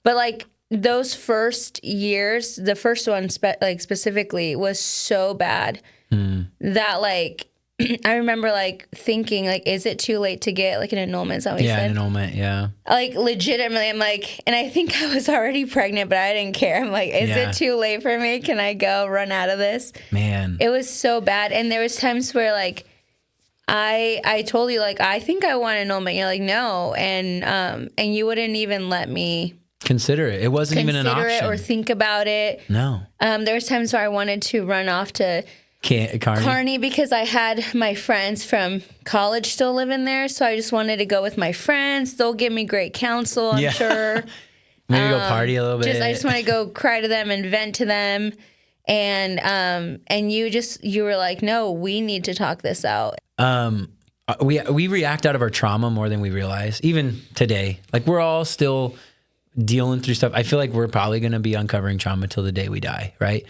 But like those first years, the first one specifically was so bad that like I remember like thinking like, is it too late to get like an annulment? Is that what you said? An annulment, yeah. Like legitimately, I'm like, and I think I was already pregnant, but I didn't care. I'm like, is it too late for me? Can I go run out of this? Man. It was so bad. And there was times where like, I told you like, I think I want an annulment. You're like, no. And you wouldn't even let me consider it. It wasn't even an option. Consider it or think about it. No. There was times where I wanted to run off to Karina because I had my friends from college still living there. So I just wanted to go with my friends. They'll give me great counsel, I'm sure. Maybe go party a little bit. I just want to go cry to them and vent to them. And you were like, no, we need to talk this out. We react out of our trauma more than we realize, even today. Like we're all still dealing through stuff. I feel like we're probably going to be uncovering trauma till the day we die, right?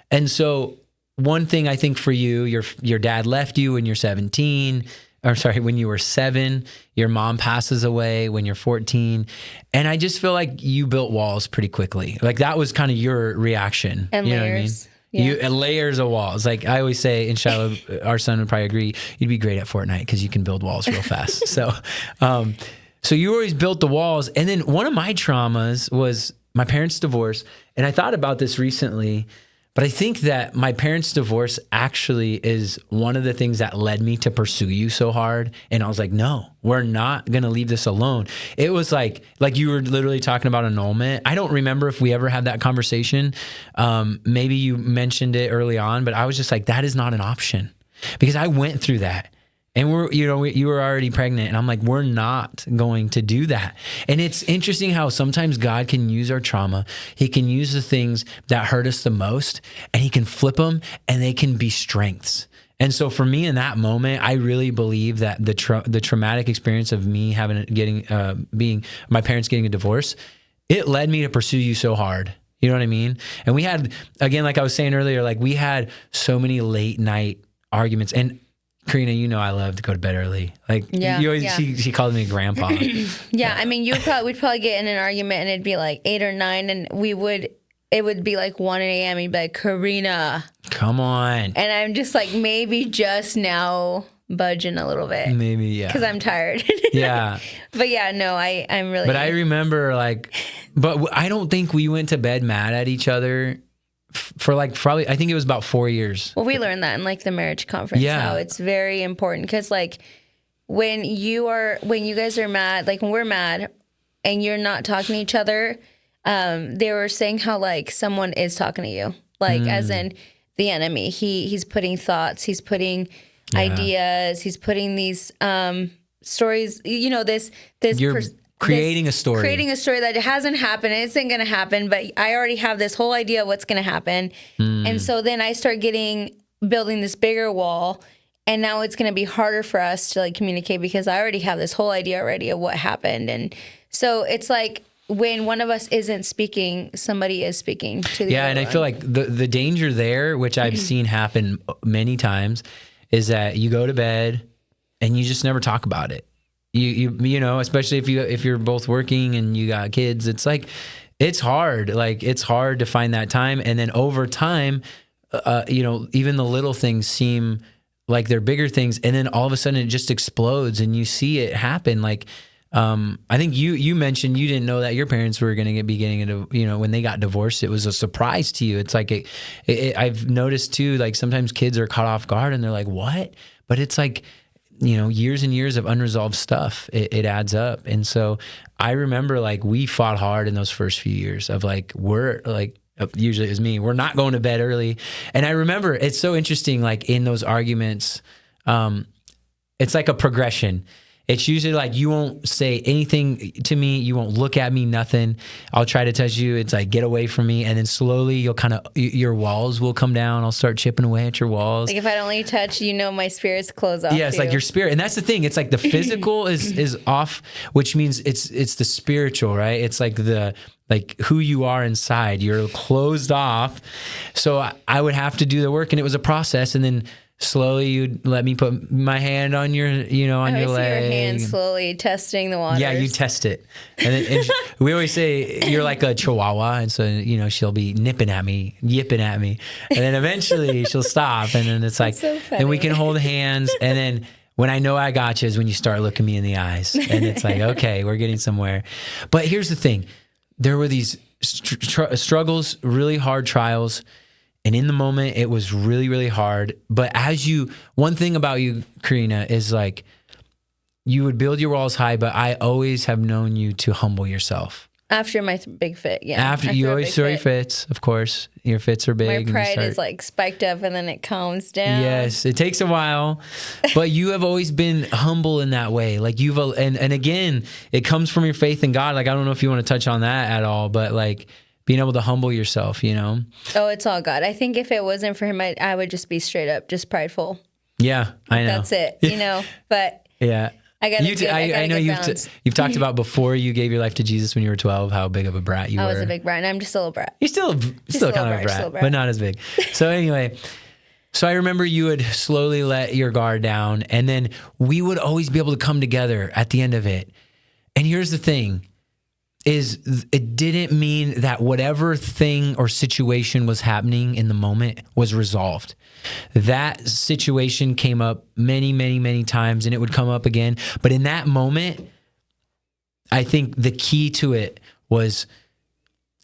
And so one thing I think for you, your dad left you when you're 17, or sorry, when you were 7, your mom passes away when you're 14. And I just feel like you built walls pretty quickly. Like that was kind of your reaction. And you know layers. what I mean? And layers of walls. Like I always say, and Shiloh, our son would probably agree, you'd be great at Fortnite because you can build walls real fast. So you always built the walls. And then one of my traumas was my parents' divorce. And I thought about this recently, but I think that my parents' divorce actually is one of the things that led me to pursue you so hard. And I was like, no, we're not going to leave this alone. It was like you were literally talking about annulment. I don't remember if we ever had that conversation. Maybe you mentioned it early on, but I was just like, that is not an option because I went through that. And you were already pregnant, and I'm like, we're not going to do that. And it's interesting how sometimes God can use our trauma. He can use the things that hurt us the most, and he can flip them, and they can be strengths. And so for me in that moment, I really believe that the traumatic experience of me being my parents getting a divorce, it led me to pursue you so hard. You know what I mean? And we had, again, like I was saying earlier, like we had so many late night arguments. And Karina, you know I love to go to bed early. Like she called me grandpa. I mean, we'd probably get in an argument and it'd be like 8 or 9, and it would be like 1 a.m. and you'd be like, Karina, come on. And I'm just like, maybe just now budging a little bit. Maybe, yeah. Because I'm tired. Yeah. But yeah, no, I'm really. But I remember but I don't think we went to bed mad at each other for like probably, I think it was about 4 years. Well, we learned that in like the marriage conference. Yeah. How it's very important because like when you guys are mad, like when we're mad and you're not talking to each other, they were saying how like someone is talking to you, like as in the enemy. He's putting thoughts, he's putting ideas, he's putting these stories. You know, creating a story that hasn't happened. It isn't going to happen, but I already have this whole idea of what's going to happen. And so then I start building this bigger wall, and now it's going to be harder for us to like communicate because I already have this whole idea already of what happened. And so it's like when one of us isn't speaking, somebody is speaking to the other and one. I feel like the danger there, which I've seen happen many times, is that you go to bed and you just never talk about it. You know, especially if you're both working and you got kids, it's like, it's hard. Like it's hard to find that time. And then over time, even the little things seem like they're bigger things. And then all of a sudden it just explodes and you see it happen. Like, I think you mentioned you didn't know that your parents were going to be getting into, when they got divorced, it was a surprise to you. It's like, I've noticed too, like sometimes kids are caught off guard and they're like, what? But it's like, years and years of unresolved stuff, it adds up. And so I remember like we fought hard in those first few years of like, we're like, usually it was me, we're not going to bed early. And I remember it's so interesting, like in those arguments, it's like a progression. It's usually like you won't say anything to me. You won't look at me, nothing. I'll try to touch you. It's like, get away from me. And then slowly you'll your walls will come down. I'll start chipping away at your walls. Like if I don't let you touch, my spirit's closed off. Yeah, it's like your spirit. And that's the thing. It's like the physical is off, which means it's the spiritual, right? It's like who you are inside. You're closed off. So I would have to do the work, and it was a process. And then slowly you'd let me put my hand on your, on your I see leg. your hand slowly testing the waters. Yeah, you test it. And we always say you're like a chihuahua. And so, she'll be yipping at me. And then eventually she'll stop. And then it's like, so funny. then we can hold hands. And then when I know I got you is when you start looking me in the eyes. And it's like, okay, we're getting somewhere. But here's the thing. There were these struggles, really hard trials. And in the moment, it was really, really hard. But one thing about you, Karina, is like, you would build your walls high, but I always have known you to humble yourself. After my big fit, yeah. After you always throw your fits, of course. Your fits are big. My pride is like spiked up and then it calms down. Yes, it takes a while, but you have always been humble in that way. Like and again, it comes from your faith in God. Like, I don't know if you want to touch on that at all, but like being able to humble yourself, Oh, it's all God. I think if it wasn't for him, I would just be straight up, just prideful. Yeah, I know. That's it, but yeah. I know you've talked about before you gave your life to Jesus when you were 12, how big of a brat you were. I was a big brat, and I'm just a little brat. You're still kind of a brat, but not as big. So anyway, I remember you would slowly let your guard down, and then we would always be able to come together at the end of it. And here's the thing, is it didn't mean that whatever thing or situation was happening in the moment was resolved. That situation came up many, many, many times, and it would come up again. But in that moment, I think the key to it was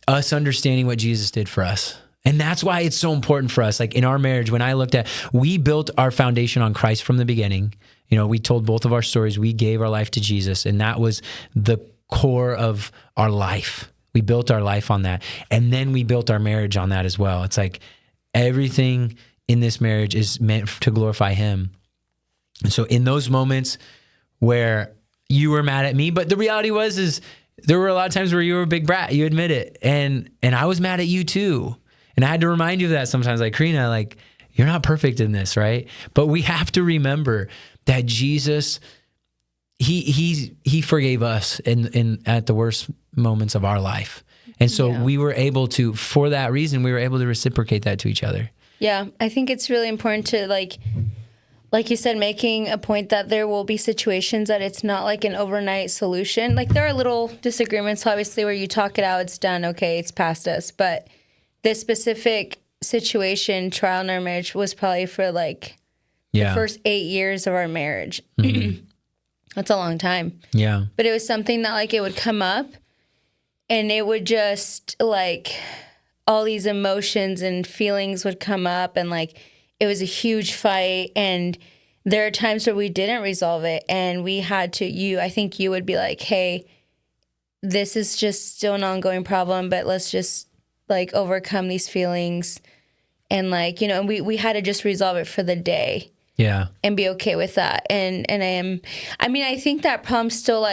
us understanding what Jesus did for us. And that's why it's so important for us. Like in our marriage, when I looked at, we built our foundation on Christ from the beginning. We told both of our stories. We gave our life to Jesus, and that was the core of our life. We built our life on that. And then we built our marriage on that as well. It's like everything in this marriage is meant to glorify him. And so in those moments where you were mad at me, but the reality is there were a lot of times where you were a big brat, you admit it. And I was mad at you too. And I had to remind you of that sometimes, like, Karina, like, you're not perfect in this, right? But we have to remember that Jesus, he forgave us in at the worst moments of our life. And so we were able to, for that reason, we were able to reciprocate that to each other. Yeah, I think it's really important to, like you said, making a point that there will be situations that it's not like an overnight solution. Like, there are little disagreements, obviously, where you talk it out, it's done, okay, it's past us. But this specific situation, trial in our marriage, was probably for the first 8 years of our marriage. Mm-hmm. That's a long time. Yeah. But it was something that, like, it would come up and it would just, like, all these emotions and feelings would come up, and like it was a huge fight, and there are times where we didn't resolve it, and we had to, I think you would be like, hey, this is just still an ongoing problem, but let's just like overcome these feelings, and like, and we had to just resolve it for the day. Yeah. And be okay with that. And I think that problem's still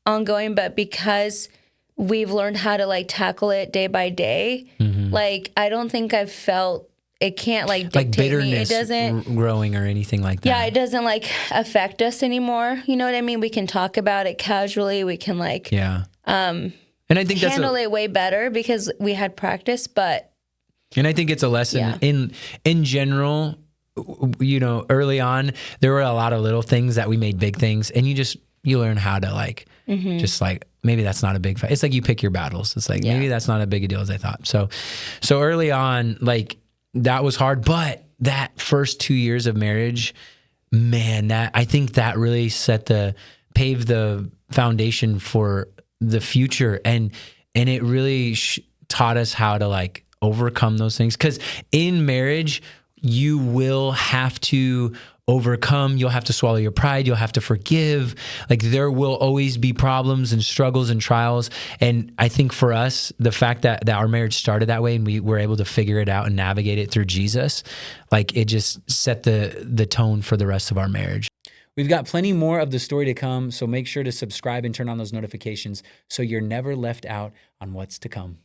ongoing, but because we've learned how to like tackle it day by day. Mm-hmm. Like, I don't think I've felt it can't like dictate bitterness me. It doesn't growing or anything like that. Yeah, it doesn't like affect us anymore. You know what I mean? We can talk about it casually. We can like and I think handle it way better because we had practice. But and I think it's a lesson in general. Early on there were a lot of little things that we made big things, and you learn how to like just like, maybe that's not a big fight. It's like you pick your battles. It's like, maybe that's not a big a deal as I thought. So early on, like, that was hard. But that first 2 years of marriage, man, I think that really paved the foundation for the future. And it really taught us how to like overcome those things. 'Cause in marriage, you will have to overcome, you'll have to swallow your pride, you'll have to forgive. Like, there will always be problems and struggles and trials. And I think for us, the fact that our marriage started that way and we were able to figure it out and navigate it through Jesus, like, it just set the tone for the rest of our marriage. We've got plenty more of the story to come, so make sure to subscribe and turn on those notifications so you're never left out on what's to come.